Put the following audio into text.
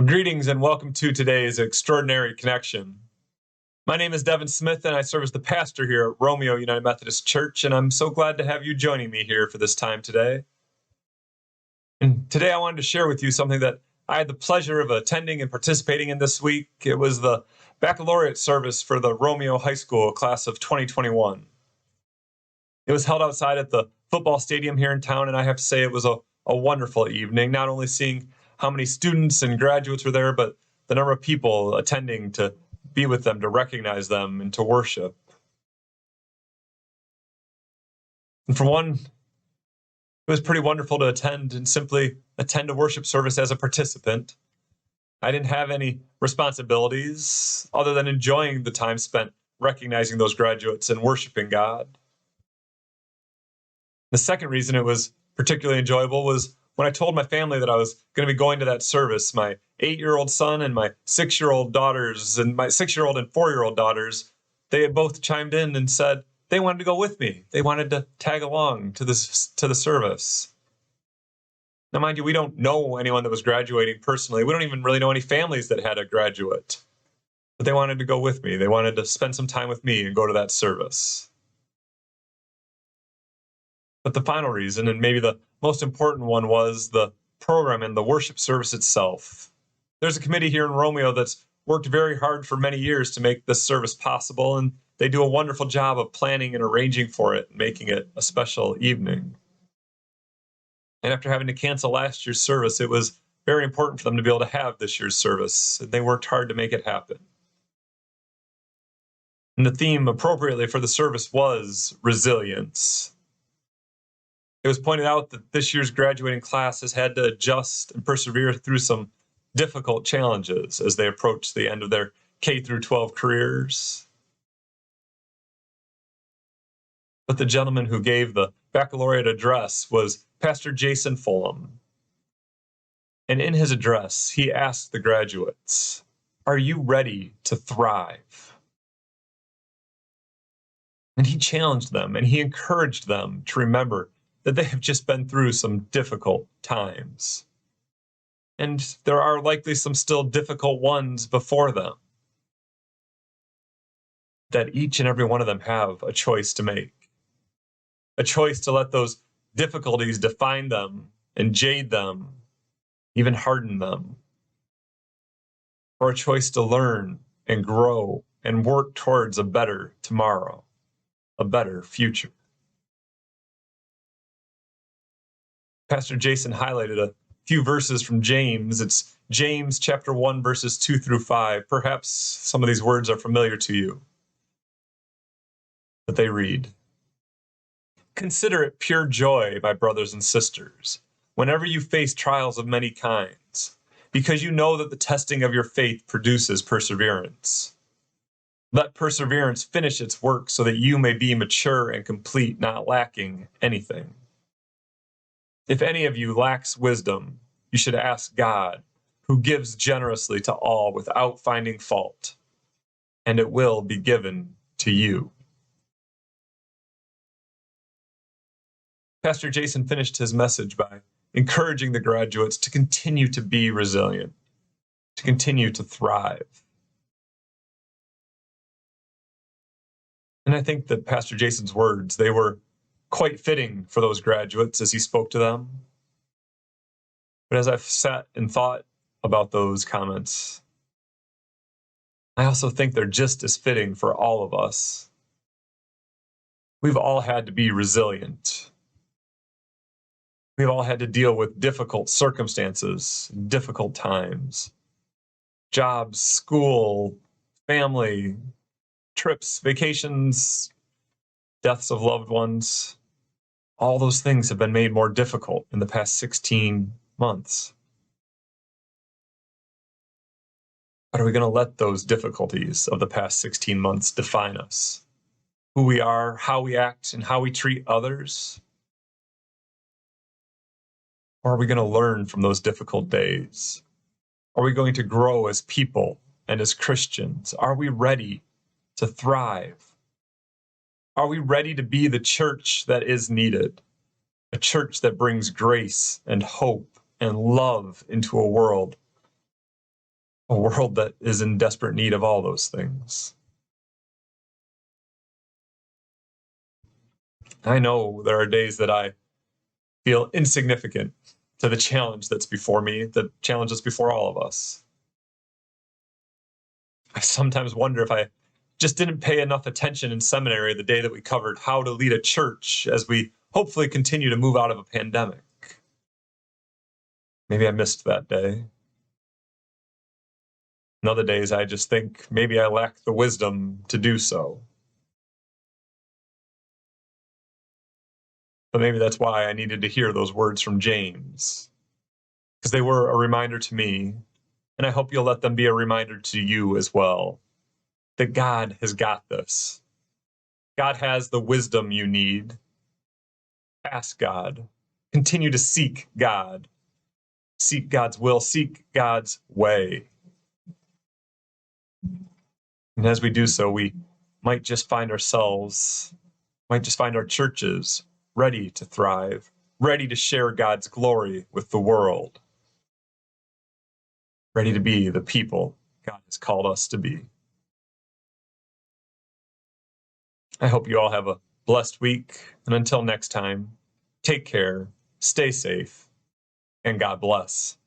Greetings and welcome to today's Extraordinary Connection. My name is Devin Smith and I serve as the pastor here at Romeo United Methodist Church, and I'm so glad to have you joining me here for this time today. And today I wanted to share with you something that I had the pleasure of attending and participating in this week. It was the baccalaureate service for the Romeo High School class of 2021. It was held outside at the football stadium here in town, and I have to say it was a wonderful evening, not only seeing how many students and graduates were there, but the number of people attending to be with them, to recognize them, and to worship. And for one, it was pretty wonderful to attend and simply attend a worship service as a participant. I didn't have any responsibilities other than enjoying the time spent recognizing those graduates and worshiping God. The second reason it was particularly enjoyable was when I told my family that I was going to be going to that service. My 8-year-old son and my 6-year-old daughters and my 6-year-old and 4-year-old daughters, they had both chimed in and said they wanted to go with me. They wanted to tag along to the service. Now, mind you, we don't know anyone that was graduating personally. We don't even really know any families that had a graduate. But they wanted to go with me. They wanted to spend some time with me and go to that service. But the final reason, and maybe the most important one, was the program and the worship service itself. There's a committee here in Romeo that's worked very hard for many years to make this service possible, and they do a wonderful job of planning and arranging for it, making it a special evening. And after having to cancel last year's service, it was very important for them to be able to have this year's service, and they worked hard to make it happen. And the theme appropriately for the service was resilience. It was pointed out that this year's graduating class has had to adjust and persevere through some difficult challenges as they approach the end of their K through 12 careers. But the gentleman who gave the baccalaureate address was Pastor Jason Fulham. And in his address, he asked the graduates, "Are you ready to thrive?" And he challenged them and he encouraged them to remember that they have just been through some difficult times. And there are likely some still difficult ones before them. That each and every one of them have a choice to make. A choice to let those difficulties define them and jade them, even harden them. Or a choice to learn and grow and work towards a better tomorrow, a better future. Pastor Jason highlighted a few verses from James. It's James chapter 1, verses 2 through 5. Perhaps some of these words are familiar to you. But they read, "Consider it pure joy, my brothers and sisters, whenever you face trials of many kinds, because you know that the testing of your faith produces perseverance. Let perseverance finish its work so that you may be mature and complete, not lacking anything. If any of you lacks wisdom, you should ask God, who gives generously to all without finding fault, and it will be given to you." Pastor Jason finished his message by encouraging the graduates to continue to be resilient, to continue to thrive. And I think that Pastor Jason's words, they were quite fitting for those graduates as he spoke to them. But as I've sat and thought about those comments, I also think they're just as fitting for all of us. We've all had to be resilient. We've all had to deal with difficult circumstances, difficult times. Jobs, school, family, trips, vacations, deaths of loved ones. All those things have been made more difficult in the past 16 months. But are we going to let those difficulties of the past 16 months define us? Who we are, how we act, and how we treat others? Or are we going to learn from those difficult days? Are we going to grow as people and as Christians? Are we ready to thrive? Are we ready to be the church that is needed? A church that brings grace and hope and love into a world a world that is in desperate need of all those things. I know there are days that I feel insignificant to the challenge that's before me, the challenge that's before all of us. I sometimes wonder if I just didn't pay enough attention in seminary the day that we covered how to lead a church as we hopefully continue to move out of a pandemic. Maybe I missed that day. And other days I just think maybe I lack the wisdom to do so. But maybe that's why I needed to hear those words from James, because they were a reminder to me, and I hope you'll let them be a reminder to you as well, that God has got this. God has the wisdom you need. Ask God. Continue to seek God. Seek God's will. Seek God's way. And as we do so, we might just find ourselves, might just find our churches ready to thrive, ready to share God's glory with the world, ready to be the people God has called us to be. I hope you all have a blessed week. And until next time, take care, stay safe, and God bless.